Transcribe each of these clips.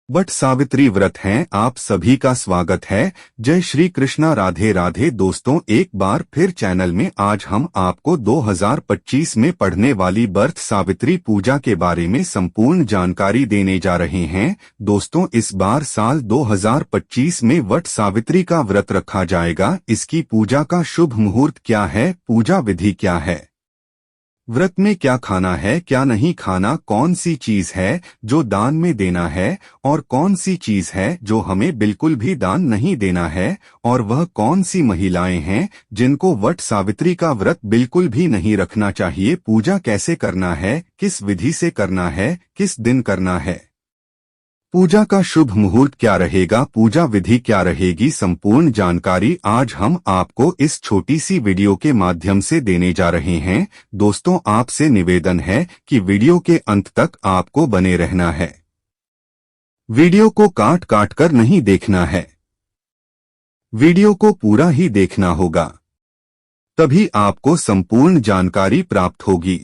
वट सावित्री व्रत हैं, आप सभी का स्वागत है। जय श्री कृष्णा, राधे राधे। दोस्तों, एक बार फिर चैनल में आज हम आपको 2025 में पढ़ने वाली बर्थ सावित्री पूजा के बारे में संपूर्ण जानकारी देने जा रहे हैं। दोस्तों, इस बार साल 2025 में वट सावित्री का व्रत रखा जाएगा। इसकी पूजा का शुभ मुहूर्त क्या है, पूजा विधि क्या है, व्रत में क्या खाना है क्या नहीं खाना, कौन सी चीज है जो दान में देना है और कौन सी चीज है जो हमें बिल्कुल भी दान नहीं देना है, और वह कौन सी महिलाएं हैं जिनको वट सावित्री का व्रत बिल्कुल भी नहीं रखना चाहिए, पूजा कैसे करना है, किस विधि से करना है, किस दिन करना है, पूजा का शुभ मुहूर्त क्या रहेगा, पूजा विधि क्या रहेगी, संपूर्ण जानकारी आज हम आपको इस छोटी सी वीडियो के माध्यम से देने जा रहे हैं। दोस्तों, आपसे निवेदन है कि वीडियो के अंत तक आपको बने रहना है। वीडियो को काट काट कर नहीं देखना है, वीडियो को पूरा ही देखना होगा, तभी आपको संपूर्ण जानकारी प्राप्त होगी।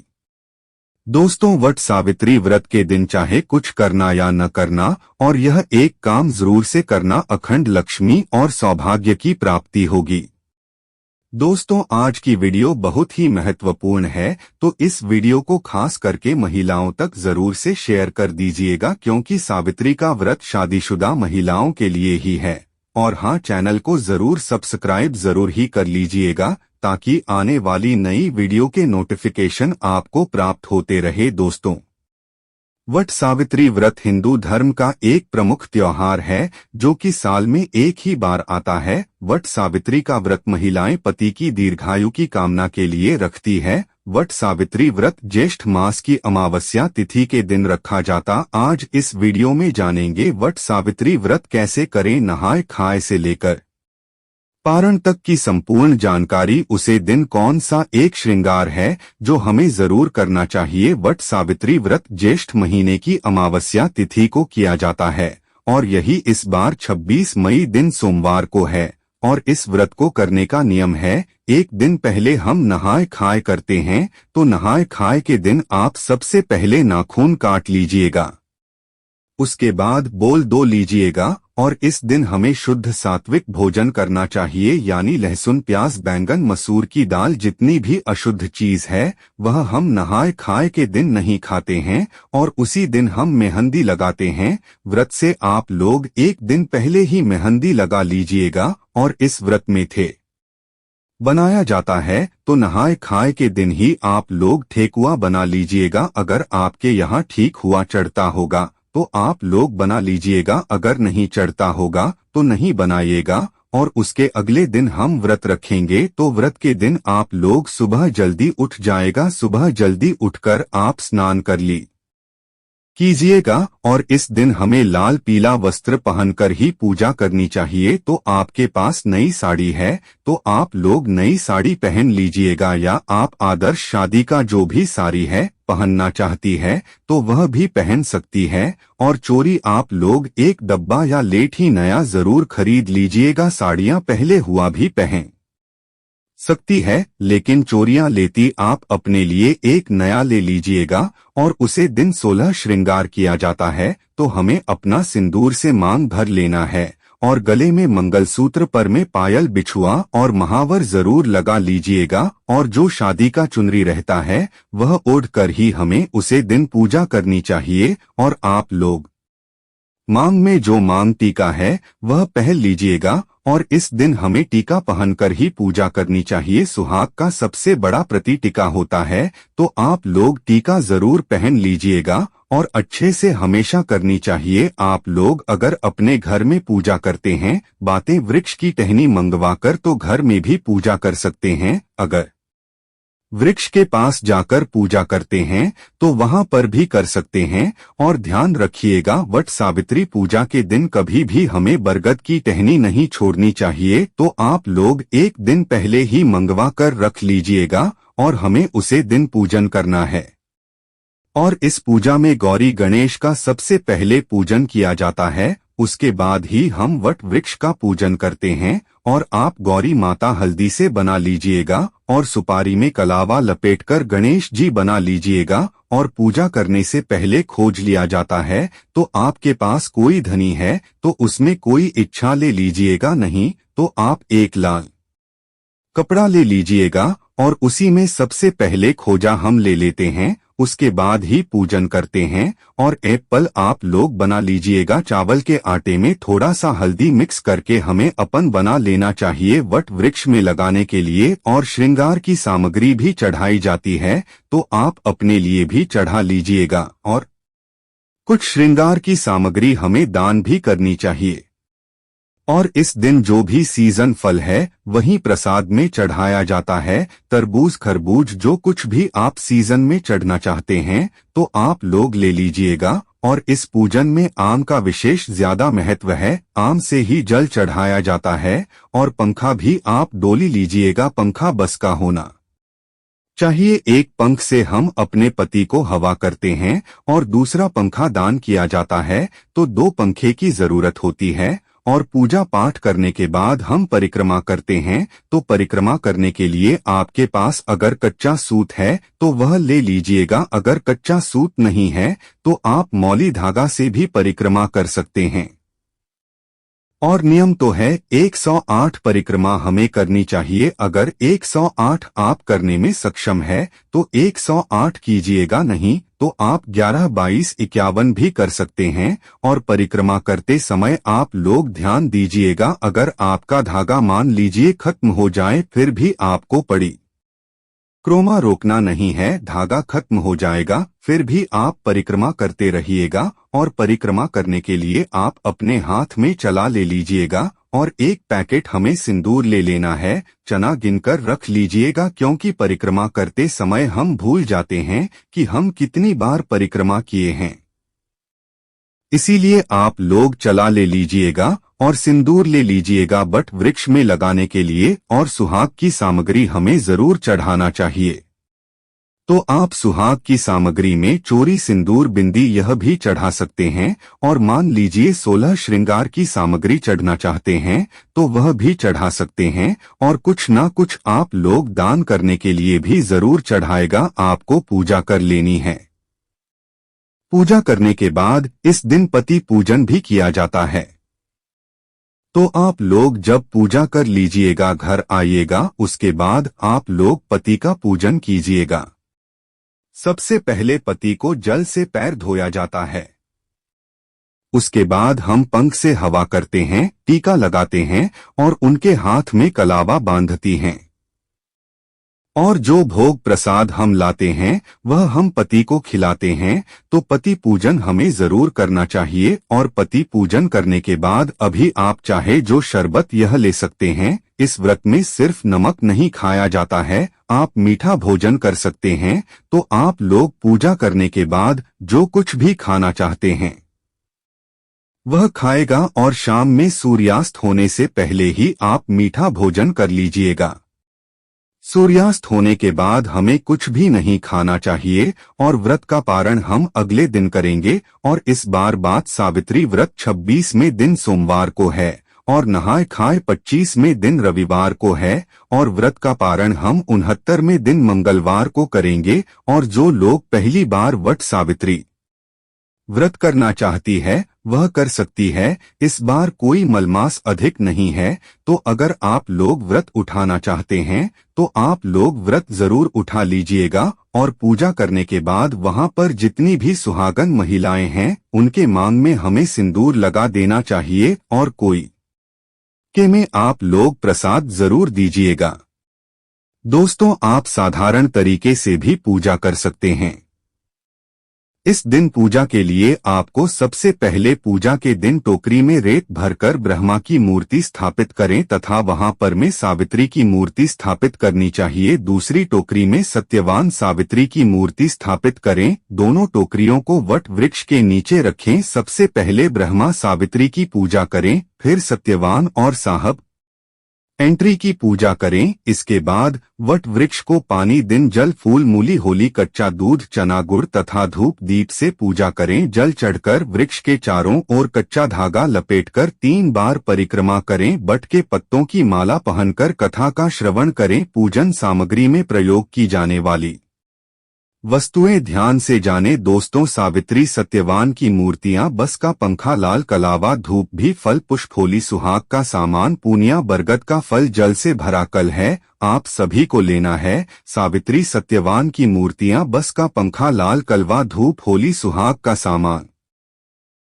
दोस्तों, वट सावित्री व्रत के दिन चाहे कुछ करना या न करना, और यह एक काम जरूर से करना, अखंड लक्ष्मी और सौभाग्य की प्राप्ति होगी। दोस्तों, आज की वीडियो बहुत ही महत्वपूर्ण है, तो इस वीडियो को खास करके महिलाओं तक जरूर से शेयर कर दीजिएगा, क्योंकि सावित्री का व्रत शादीशुदा महिलाओं के लिए ही है। और हाँ, चैनल को जरूर सब्सक्राइब जरूर ही कर लीजिएगा, ताकि आने वाली नई वीडियो के नोटिफिकेशन आपको प्राप्त होते रहे। दोस्तों, वट सावित्री व्रत हिंदू धर्म का एक प्रमुख त्योहार है, जो कि साल में एक ही बार आता है। वट सावित्री का व्रत महिलाएं पति की दीर्घायु की कामना के लिए रखती है। वट सावित्री व्रत ज्येष्ठ मास की अमावस्या तिथि के दिन रखा जाता। आज इस वीडियो में जानेंगे वट सावित्री व्रत कैसे करें, नहाए खाए से लेकर पारण तक की संपूर्ण जानकारी। उसे दिन कौन सा एक श्रृंगार है जो हमें जरूर करना चाहिए। वट सावित्री व्रत ज्येष्ठ महीने की अमावस्या तिथि को किया जाता है, और यही इस बार 26 मई दिन सोमवार को है। और इस व्रत को करने का नियम है, एक दिन पहले हम नहाए खाए करते हैं, तो नहाए खाए के दिन आप सबसे पहले नाखून काट लीजिएगा, उसके बाद बोल दो लीजिएगा। और इस दिन हमें शुद्ध सात्विक भोजन करना चाहिए, यानी लहसुन, प्याज, बैंगन, मसूर की दाल, जितनी भी अशुद्ध चीज है वह हम नहाए खाए के दिन नहीं खाते हैं। और उसी दिन हम मेहंदी लगाते हैं। व्रत से आप लोग एक दिन पहले ही मेहंदी लगा लीजिएगा। और इस व्रत में थे बनाया जाता है, तो नहाए खाए के दिन ही आप लोग ठेकुआ बना लीजिएगा। अगर आपके यहाँ ठीक हुआ चढ़ता होगा तो आप लोग बना लीजिएगा, अगर नहीं चढ़ता होगा तो नहीं बनाइएगा। और उसके अगले दिन हम व्रत रखेंगे, तो व्रत के दिन आप लोग सुबह जल्दी उठ जाएगा। सुबह जल्दी उठकर आप स्नान कर कीजिएगा, और इस दिन हमें लाल पीला वस्त्र पहनकर ही पूजा करनी चाहिए। तो आपके पास नई साड़ी है तो आप लोग नई साड़ी पहन लीजिएगा, या आप आदर्श शादी का जो भी साड़ी है पहनना चाहती है तो वह भी पहन सकती है। और चोरी आप लोग एक डब्बा या लेट ही नया जरूर खरीद लीजिएगा। साड़ियां पहले हुआ भी पहन सकती है, लेकिन चोरियां लेती आप अपने लिए एक नया ले लीजिएगा। और उसे दिन 16 श्रृंगार किया जाता है, तो हमें अपना सिंदूर से मांग भर लेना है, और गले में मंगलसूत्र, पर में पायल, बिछुआ और महावर जरूर लगा लीजिएगा। और जो शादी का चुनरी रहता है वह ओढ़ कर ही हमें उसे दिन पूजा करनी चाहिए। और आप लोग मांग में जो मांग टीका है वह पहन लीजिएगा, और इस दिन हमें टीका पहनकर ही पूजा करनी चाहिए। सुहाग का सबसे बड़ा प्रति टीका होता है, तो आप लोग टीका जरूर पहन लीजिएगा, और अच्छे से हमेशा करनी चाहिए। आप लोग अगर अपने घर में पूजा करते हैं, बातें वृक्ष की टहनी मंगवाकर तो घर में भी पूजा कर सकते हैं। अगर वृक्ष के पास जाकर पूजा करते हैं तो वहां पर भी कर सकते हैं। और ध्यान रखिएगा, वट सावित्री पूजा के दिन कभी भी हमें बरगद की टहनी नहीं छोड़नी चाहिए। तो आप लोग एक दिन पहले ही मंगवा कर रख लीजिएगा, और हमें उसे दिन पूजन करना है। और इस पूजा में गौरी गणेश का सबसे पहले पूजन किया जाता है, उसके बाद ही हम वट वृक्ष का पूजन करते हैं। और आप गौरी माता हल्दी से बना लीजिएगा और सुपारी में कलावा लपेटकर गणेश जी बना लीजिएगा। और पूजा करने से पहले खोज लिया जाता है तो आपके पास कोई धनी है तो उसमें कोई इच्छा ले लीजिएगा, नहीं तो आप एक लाल कपड़ा ले लीजिएगा और उसी में सबसे पहले खोजा हम ले लेते हैं, उसके बाद ही पूजन करते हैं। और एप्पल आप लोग बना लीजिएगा। चावल के आटे में थोड़ा सा हल्दी मिक्स करके हमें अपन बना लेना चाहिए वट वृक्ष में लगाने के लिए। और श्रृंगार की सामग्री भी चढ़ाई जाती है तो आप अपने लिए भी चढ़ा लीजिएगा। और कुछ श्रृंगार की सामग्री हमें दान भी करनी चाहिए। और इस दिन जो भी सीजन फल है वही प्रसाद में चढ़ाया जाता है। तरबूज, खरबूज, जो कुछ भी आप सीजन में चढ़ना चाहते हैं तो आप लोग ले लीजिएगा। और इस पूजन में आम का विशेष ज्यादा महत्व है। आम से ही जल चढ़ाया जाता है। और पंखा भी आप डोली लीजिएगा। पंखा बस का होना चाहिए। एक पंख से हम अपने पति को हवा करते हैं और दूसरा पंखा दान किया जाता है, तो 2 पंखे की जरूरत होती है। और पूजा पाठ करने के बाद हम परिक्रमा करते हैं। तो परिक्रमा करने के लिए आपके पास अगर कच्चा सूत है तो वह ले लीजिएगा। अगर कच्चा सूत नहीं है तो आप मौली धागा से भी परिक्रमा कर सकते हैं। और नियम तो है 108 परिक्रमा हमें करनी चाहिए। अगर 108 आप करने में सक्षम है तो 108 कीजिएगा, नहीं तो आप 11, 22, 51 भी कर सकते हैं। और परिक्रमा करते समय आप लोग ध्यान दीजिएगा, अगर आपका धागा मान लीजिए खत्म हो जाए फिर भी आपको पड़ी क्रोमा रोकना नहीं है। धागा खत्म हो जाएगा फिर भी आप परिक्रमा करते रहिएगा। और परिक्रमा करने के लिए आप अपने हाथ में चला ले लीजिएगा। और 1 पैकेट हमें सिंदूर ले लेना है। चना गिनकर रख लीजिएगा, क्योंकि परिक्रमा करते समय हम भूल जाते हैं कि हम कितनी बार परिक्रमा किए हैं। इसीलिए आप लोग चला ले लीजिएगा और सिंदूर ले लीजिएगा वट वृक्ष में लगाने के लिए। और सुहाग की सामग्री हमें जरूर चढ़ाना चाहिए। तो आप सुहाग की सामग्री में चोरी, सिंदूर, बिंदी यह भी चढ़ा सकते हैं। और मान लीजिए 16 श्रृंगार की सामग्री चढ़ना चाहते हैं तो वह भी चढ़ा सकते हैं। और कुछ ना कुछ आप लोग दान करने के लिए भी जरूर चढ़ाएगा। आपको पूजा कर लेनी है। पूजा करने के बाद इस दिन पति पूजन भी किया जाता है। तो आप लोग जब पूजा कर लीजिएगा घर आइएगा, उसके बाद आप लोग पति का पूजन कीजिएगा। सबसे पहले पति को जल से पैर धोया जाता है। उसके बाद हम पंख से हवा करते हैं, टीका लगाते हैं और उनके हाथ में कलावा बांधती हैं। और जो भोग प्रसाद हम लाते हैं वह हम पति को खिलाते हैं। तो पति पूजन हमें जरूर करना चाहिए। और पति पूजन करने के बाद अभी आप चाहे जो शरबत यह ले सकते हैं। इस व्रत में सिर्फ नमक नहीं खाया जाता है, आप मीठा भोजन कर सकते हैं। तो आप लोग पूजा करने के बाद जो कुछ भी खाना चाहते हैं वह खाएगा। और शाम में सूर्यास्त होने से पहले ही आप मीठा भोजन कर लीजिएगा। सूर्यास्त होने के बाद हमें कुछ भी नहीं खाना चाहिए। और व्रत का पारण हम अगले दिन करेंगे। और इस बार बात सावित्री व्रत 26वें दिन सोमवार को है और नहाय खाए 25वें दिन रविवार को है। और व्रत का पारण हम 69वें दिन मंगलवार को करेंगे। और जो लोग पहली बार वट सावित्री व्रत करना चाहती है वह कर सकती है। इस बार कोई मलमास अधिक नहीं है। तो अगर आप लोग व्रत उठाना चाहते हैं तो आप लोग व्रत जरूर उठा लीजिएगा। और पूजा करने के बाद वहां पर जितनी भी सुहागन महिलाएं हैं उनके मांग में हमें सिंदूर लगा देना चाहिए। और कोई के में आप लोग प्रसाद जरूर दीजिएगा। दोस्तों, आप साधारण तरीके से भी पूजा कर सकते हैं। इस दिन पूजा के लिए आपको सबसे पहले पूजा के दिन टोकरी में रेत भरकर ब्रह्मा की मूर्ति स्थापित करें तथा वहां पर में सावित्री की मूर्ति स्थापित करनी चाहिए। दूसरी टोकरी में सत्यवान सावित्री की मूर्ति स्थापित करें। दोनों टोकरियों को वट वृक्ष के नीचे रखें। सबसे पहले ब्रह्मा सावित्री की पूजा करें, फिर सत्यवान और साहब एंट्री की पूजा करें। इसके बाद वट वृक्ष को पानी, दिन, जल, फूल, मूली, होली, कच्चा दूध, चना, गुड़ तथा धूप दीप से पूजा करें। जल चढ़कर वृक्ष के चारों ओर कच्चा धागा लपेटकर 3 बार परिक्रमा करें। बट के पत्तों की माला पहनकर कथा का श्रवण करें। पूजन सामग्री में प्रयोग की जाने वाली वस्तुएं ध्यान से जाने दोस्तों। सावित्री सत्यवान की मूर्तियां, बस का पंखा, लाल कलावा, धूप भी, फल पुष्प, होली सुहाग का सामान, पूनिया, बरगद का फल, जल से भरा कल है, आप सभी को लेना है। सावित्री सत्यवान की मूर्तियां, बस का पंखा, लाल कलवा, धूप, होली सुहाग का सामान,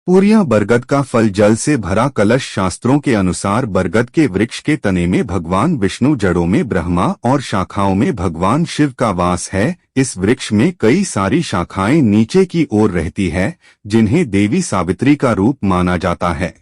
पूरियां, बरगद का फल, जल से भरा कलश। शास्त्रों के अनुसार बरगद के वृक्ष के तने में भगवान विष्णु, जड़ों में ब्रह्मा और शाखाओं में भगवान शिव का वास है। इस वृक्ष में कई सारी शाखाएं नीचे की ओर रहती है, जिन्हें देवी सावित्री का रूप माना जाता है।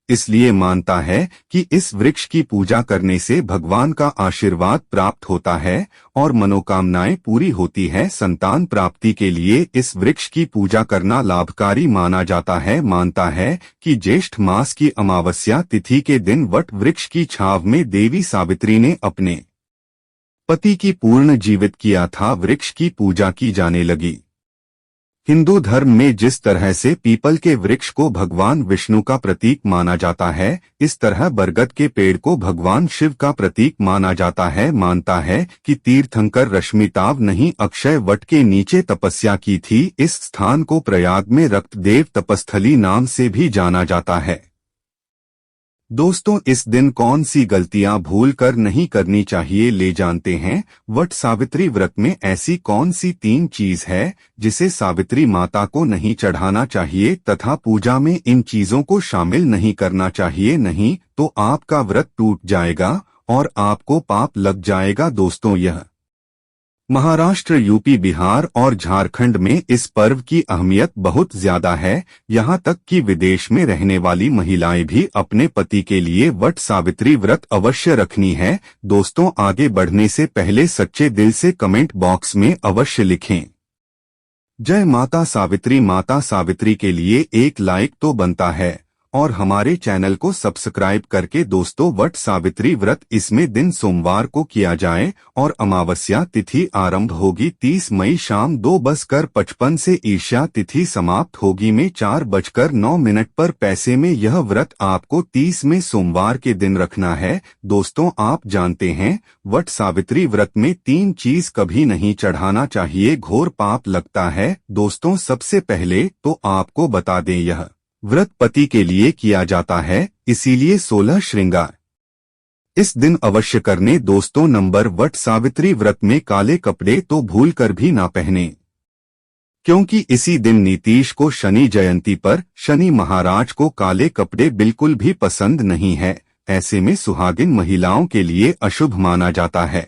इसलिए मानता है कि इस वृक्ष की पूजा करने से भगवान का आशीर्वाद प्राप्त होता है और मनोकामनाएं पूरी होती है। संतान प्राप्ति के लिए इस वृक्ष की पूजा करना लाभकारी माना जाता है। मानता है कि ज्येष्ठ मास की अमावस्या तिथि के दिन वट वृक्ष की छाव में देवी सावित्री ने अपने पति की पूर्ण जीवित किया था। वृक्ष की पूजा की जाने लगी। हिंदू धर्म में जिस तरह से पीपल के वृक्ष को भगवान विष्णु का प्रतीक माना जाता है, इस तरह बरगद के पेड़ को भगवान शिव का प्रतीक माना जाता है। मानता है कि तीर्थंकर रश्मिताव नहीं, अक्षय वट के नीचे तपस्या की थी। इस स्थान को प्रयाग में रक्तदेव तपस्थली नाम से भी जाना जाता है। दोस्तों, इस दिन कौन सी गलतियां भूल कर नहीं करनी चाहिए, ले जानते हैं। वट सावित्री व्रत में ऐसी कौन सी 3 चीज है जिसे सावित्री माता को नहीं चढ़ाना चाहिए तथा पूजा में इन चीजों को शामिल नहीं करना चाहिए, नहीं तो आपका व्रत टूट जाएगा और आपको पाप लग जाएगा। दोस्तों, यह महाराष्ट्र, यूपी, बिहार और झारखंड में इस पर्व की अहमियत बहुत ज्यादा है। यहाँ तक कि विदेश में रहने वाली महिलाएं भी अपने पति के लिए वट सावित्री व्रत अवश्य रखनी है। दोस्तों, आगे बढ़ने से पहले सच्चे दिल से कमेंट बॉक्स में अवश्य लिखें जय माता सावित्री। माता सावित्री के लिए एक लाइक तो बनता है और हमारे चैनल को सब्सक्राइब करके दोस्तों, वट सावित्री व्रत इसमें दिन सोमवार को किया जाए और अमावस्या तिथि आरंभ होगी 30 मई शाम 2:55 से ईर्ष्या तिथि समाप्त होगी में 4:09 पर। पैसे में यह व्रत आपको 30 में सोमवार के दिन रखना है। दोस्तों, आप जानते हैं वट सावित्री व्रत में 3 चीज कभी नहीं चढ़ाना चाहिए, घोर पाप लगता है। दोस्तों, सबसे पहले तो आपको बता दें, यह व्रत पति के लिए किया जाता है, इसीलिए 16 श्रृंगार इस दिन अवश्य करने। दोस्तों, नंबर, वट सावित्री व्रत में काले कपड़े तो भूल कर भी ना पहने, क्योंकि इसी दिन नीतीश को शनि जयंती पर शनि महाराज को काले कपड़े बिल्कुल भी पसंद नहीं है। ऐसे में सुहागिन महिलाओं के लिए अशुभ माना जाता है।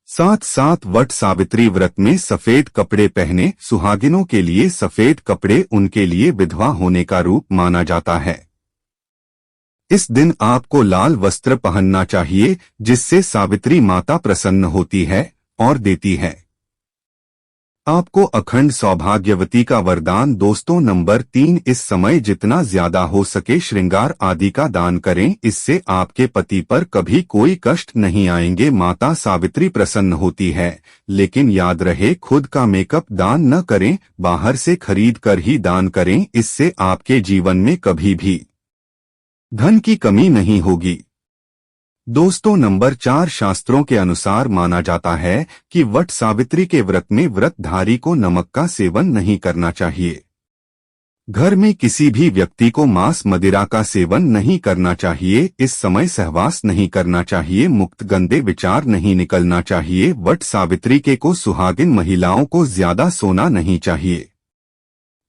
साथ साथ वट सावित्री व्रत में सफेद कपड़े पहने। सुहागिनों के लिए सफेद कपड़े उनके लिए विधवा होने का रूप माना जाता है। इस दिन आपको लाल वस्त्र पहनना चाहिए, जिससे सावित्री माता प्रसन्न होती है और देती है आपको अखंड सौभाग्यवती का वरदान। दोस्तों, नंबर 3, इस समय जितना ज्यादा हो सके श्रृंगार आदि का दान करें, इससे आपके पति पर कभी कोई कष्ट नहीं आएंगे। माता सावित्री प्रसन्न होती है, लेकिन याद रहे खुद का मेकअप दान न करें, बाहर से खरीद कर ही दान करें। इससे आपके जीवन में कभी भी धन की कमी नहीं होगी। दोस्तों, नंबर 4, शास्त्रों के अनुसार माना जाता है कि वट सावित्री के व्रत में व्रतधारी को नमक का सेवन नहीं करना चाहिए। घर में किसी भी व्यक्ति को मांस मदिरा का सेवन नहीं करना चाहिए। इस समय सहवास नहीं करना चाहिए, मुक्त गंदे विचार नहीं निकलना चाहिए। वट सावित्री के को सुहागिन महिलाओं को ज्यादा सोना नहीं चाहिए,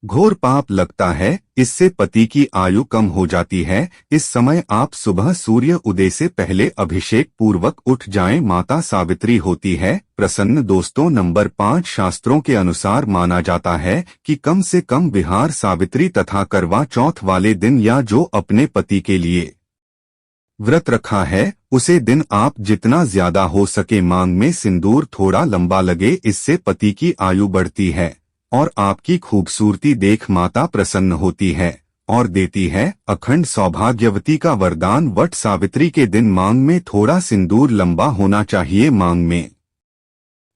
घोर पाप लगता है, इससे पति की आयु कम हो जाती है। इस समय आप सुबह सूर्य उदय से पहले अभिषेक पूर्वक उठ जाएं, माता सावित्री होती है प्रसन्न। दोस्तों, नंबर 5, शास्त्रों के अनुसार माना जाता है कि कम से कम विहार सावित्री तथा करवा चौथ वाले दिन या जो अपने पति के लिए व्रत रखा है, उसे दिन आप जितना ज्यादा हो सके मांग में सिंदूर थोड़ा लंबा लगे, इससे पति की आयु बढ़ती है और आपकी खूबसूरती देख माता प्रसन्न होती है और देती है अखंड सौभाग्यवती का वरदान। वट सावित्री के दिन मांग में थोड़ा सिंदूर लंबा होना चाहिए। मांग में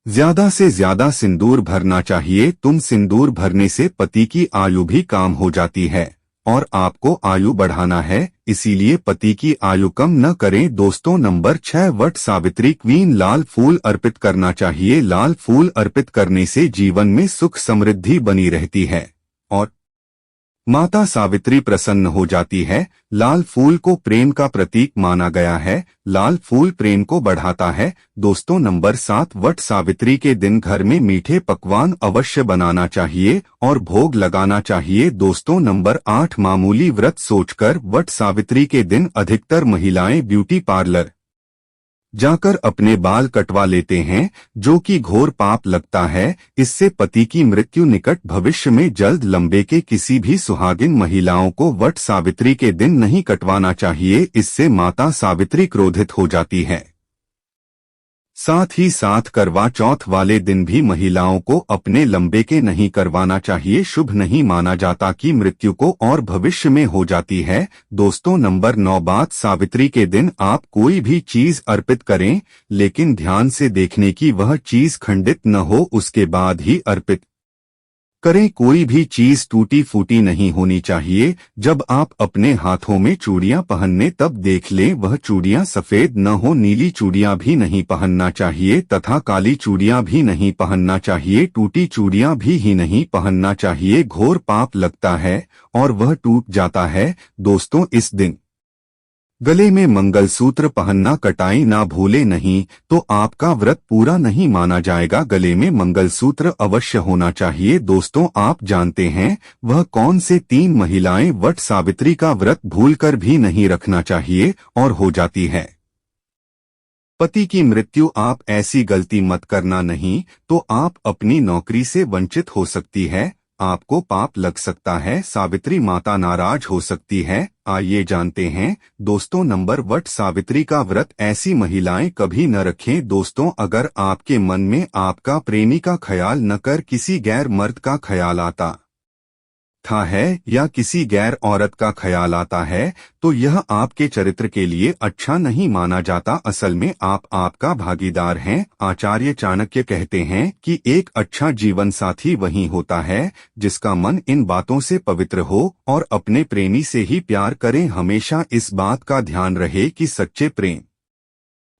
ज्यादा से ज्यादा सिंदूर भरना चाहिए। तुम सिंदूर भरने से पति की आयु भी काम हो जाती है और आपको आयु बढ़ाना है, इसीलिए पति की आयु कम न करें। दोस्तों नंबर 6, वट सावित्री क्वीन लाल फूल अर्पित करना चाहिए। लाल फूल अर्पित करने से जीवन में सुख समृद्धि बनी रहती है और माता सावित्री प्रसन्न हो जाती है। लाल फूल को प्रेम का प्रतीक माना गया है। लाल फूल प्रेम को बढ़ाता है। दोस्तों नंबर 7, वट सावित्री के दिन घर में मीठे पकवान अवश्य बनाना चाहिए और भोग लगाना चाहिए। दोस्तों नंबर 8, मामूली व्रत सोचकर वट सावित्री के दिन अधिकतर महिलाएं ब्यूटी पार्लर जाकर अपने बाल कटवा लेते हैं, जो कि घोर पाप लगता है। इससे पति की मृत्यु निकट भविष्य में जल्द। लंबे के किसी भी सुहागिन महिलाओं को वट सावित्री के दिन नहीं कटवाना चाहिए, इससे माता सावित्री क्रोधित हो जाती है। साथ ही साथ करवा चौथ वाले दिन भी महिलाओं को अपने लंबे के नहीं करवाना चाहिए। शुभ नहीं माना जाता कि मृत्यु को और भविष्य में हो जाती है। दोस्तों नंबर 9, बात सावित्री के दिन आप कोई भी चीज अर्पित करें, लेकिन ध्यान से देखने की वह चीज खंडित न हो, उसके बाद ही अर्पित करें। कोई भी चीज टूटी फूटी नहीं होनी चाहिए। जब आप अपने हाथों में चूड़ियां पहनने तब देख लें वह चूड़ियां सफेद न हो। नीली चूड़ियां भी नहीं पहनना चाहिए तथा काली चूड़ियां भी नहीं पहनना चाहिए। टूटी चूड़ियां भी ही नहीं पहनना चाहिए। घोर पाप लगता है और वह टूट जाता है। दोस्तों इस दिन गले में मंगलसूत्र पहनना कटाई ना भूले, नहीं तो आपका व्रत पूरा नहीं माना जाएगा। गले में मंगलसूत्र अवश्य होना चाहिए। दोस्तों आप जानते हैं वह कौन से 3 महिलाएं वट सावित्री का व्रत भूलकर भी नहीं रखना चाहिए और हो जाती है पति की मृत्यु। आप ऐसी गलती मत करना, नहीं तो आप अपनी नौकरी से वंचित हो सकती है, आपको पाप लग सकता है, सावित्री माता नाराज हो सकती है। आइए जानते हैं दोस्तों नंबर, वट सावित्री का व्रत ऐसी महिलाएं कभी न रखें। दोस्तों अगर आपके मन में आपका प्रेमी का ख्याल न कर किसी गैर मर्द का ख्याल आता है या किसी गैर औरत का ख्याल आता है तो यह आपके चरित्र के लिए अच्छा नहीं माना जाता। असल में आप आपका भागीदार हैं। आचार्य चाणक्य कहते हैं कि एक अच्छा जीवन साथी वही होता है जिसका मन इन बातों से पवित्र हो और अपने प्रेमी से ही प्यार करें। हमेशा इस बात का ध्यान रहे कि सच्चे प्रेम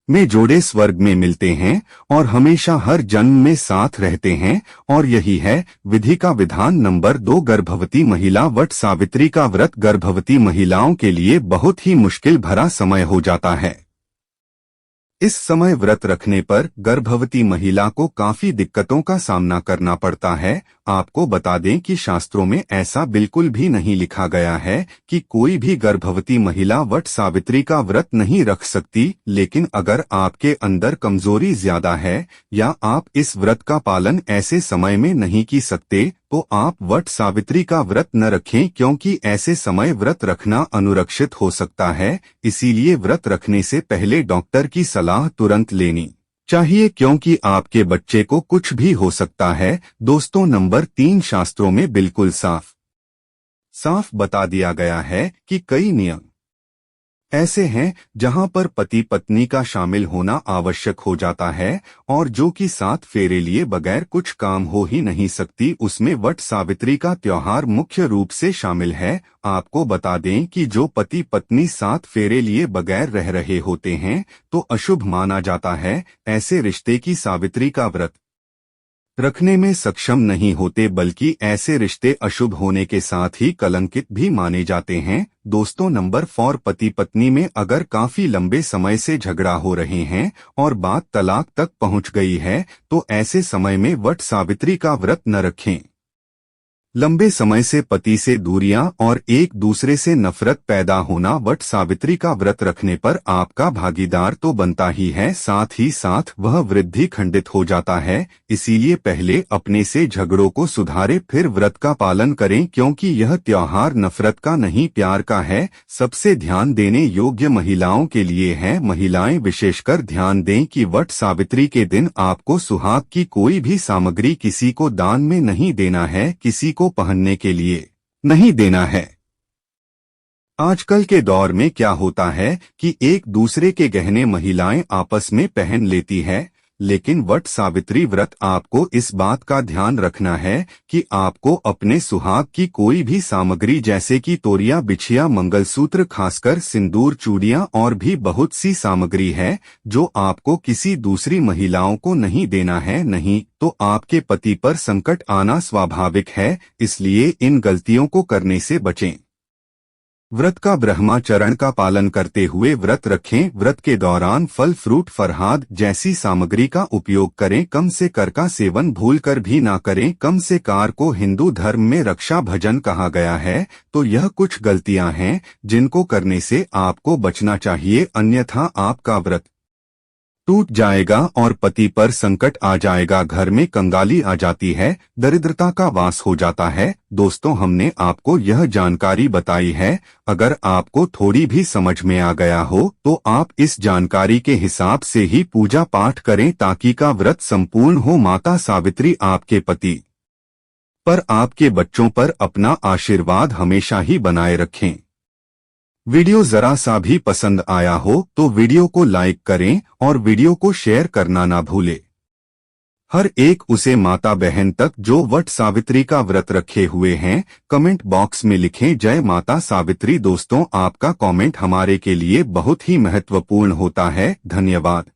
में जोड़े स्वर्ग में मिलते हैं और हमेशा हर जन्म में साथ रहते हैं, और यही है विधि का विधान। नंबर 2, गर्भवती महिला। वट सावित्री का व्रत गर्भवती महिलाओं के लिए बहुत ही मुश्किल भरा समय हो जाता है। इस समय व्रत रखने पर गर्भवती महिला को काफी दिक्कतों का सामना करना पड़ता है। आपको बता दें कि शास्त्रों में ऐसा बिल्कुल भी नहीं लिखा गया है कि कोई भी गर्भवती महिला वट सावित्री का व्रत नहीं रख सकती, लेकिन अगर आपके अंदर कमजोरी ज्यादा है या आप इस व्रत का पालन ऐसे समय में नहीं की सकते तो आप वट सावित्री का व्रत न रखें, क्योंकि ऐसे समय व्रत रखना अनुरक्षित हो सकता है। इसीलिए व्रत रखने से पहले डॉक्टर की सलाह तुरंत लेनी चाहिए, क्योंकि आपके बच्चे को कुछ भी हो सकता है। दोस्तों नंबर 3, शास्त्रों में बिल्कुल साफ बता दिया गया है कि कई नियम ऐसे हैं जहां पर पति पत्नी का शामिल होना आवश्यक हो जाता है और जो कि 7 फेरे लिए बगैर कुछ काम हो ही नहीं सकती। उसमें वट सावित्री का त्योहार मुख्य रूप से शामिल है। आपको बता दें कि जो पति पत्नी 7 फेरे लिए बगैर रह रहे होते हैं तो अशुभ माना जाता है। ऐसे रिश्ते की सावित्री का व्रत रखने में सक्षम नहीं होते, बल्कि ऐसे रिश्ते अशुभ होने के साथ ही कलंकित भी माने जाते हैं। दोस्तों नंबर 4, पति पत्नी में अगर काफी लंबे समय से झगड़ा हो रहे हैं और बात तलाक तक पहुंच गई है तो ऐसे समय में वट सावित्री का व्रत न रखें। लंबे समय से पति से दूरियां और एक दूसरे से नफरत पैदा होना। वट सावित्री का व्रत रखने पर आपका भागीदार तो बनता ही है, साथ ही साथ वह वृद्धि खंडित हो जाता है। इसीलिए पहले अपने से झगड़ों को सुधारे फिर व्रत का पालन करें, क्योंकि यह त्योहार नफरत का नहीं प्यार का है। सबसे ध्यान देने योग्य महिलाओं के लिए है। महिलाएं विशेषकर ध्यान दें कि वट सावित्री के दिन आपको सुहाग की कोई भी सामग्री किसी को दान में नहीं देना है, किसी को पहनने के लिए नहीं देना है। आजकल के दौर में क्या होता है कि एक दूसरे के गहने महिलाएं आपस में पहन लेती है, लेकिन वट सावित्री व्रत आपको इस बात का ध्यान रखना है कि आपको अपने सुहाग की कोई भी सामग्री जैसे कि तोरिया, बिछिया, मंगलसूत्र, खासकर सिंदूर, चूड़ियां और भी बहुत सी सामग्री है जो आपको किसी दूसरी महिलाओं को नहीं देना है, नहीं तो आपके पति पर संकट आना स्वाभाविक है, इसलिए इन गलतियों को करने से बचें। व्रत का ब्रह्माचरण का पालन करते हुए व्रत रखें। व्रत के दौरान फल, फ्रूट, फरहाद जैसी सामग्री का उपयोग करें। कम से कर का सेवन भूलकर भी ना करें। कम से कार को हिंदू धर्म में रक्षा भजन कहा गया है, तो यह कुछ गलतियां हैं जिनको करने से आपको बचना चाहिए, अन्यथा आपका व्रत टूट जाएगा और पति पर संकट आ जाएगा, घर में कंगाली आ जाती है, दरिद्रता का वास हो जाता है। दोस्तों, हमने आपको यह जानकारी बताई है। अगर आपको थोड़ी भी समझ में आ गया हो तो आप इस जानकारी के हिसाब से ही पूजा पाठ करें ताकि का व्रत संपूर्ण हो। माता सावित्री आपके पति पर, आपके बच्चों पर अपना आशीर्वाद हमेशा ही बनाए रखें। वीडियो जरा सा भी पसंद आया हो तो वीडियो को लाइक करें और वीडियो को शेयर करना ना भूलें। हर एक उसे माता बहन तक जो वट सावित्री का व्रत रखे हुए हैं, कमेंट बॉक्स में लिखें जय माता सावित्री। दोस्तों, आपका कमेंट हमारे के लिए बहुत ही महत्वपूर्ण होता है। धन्यवाद।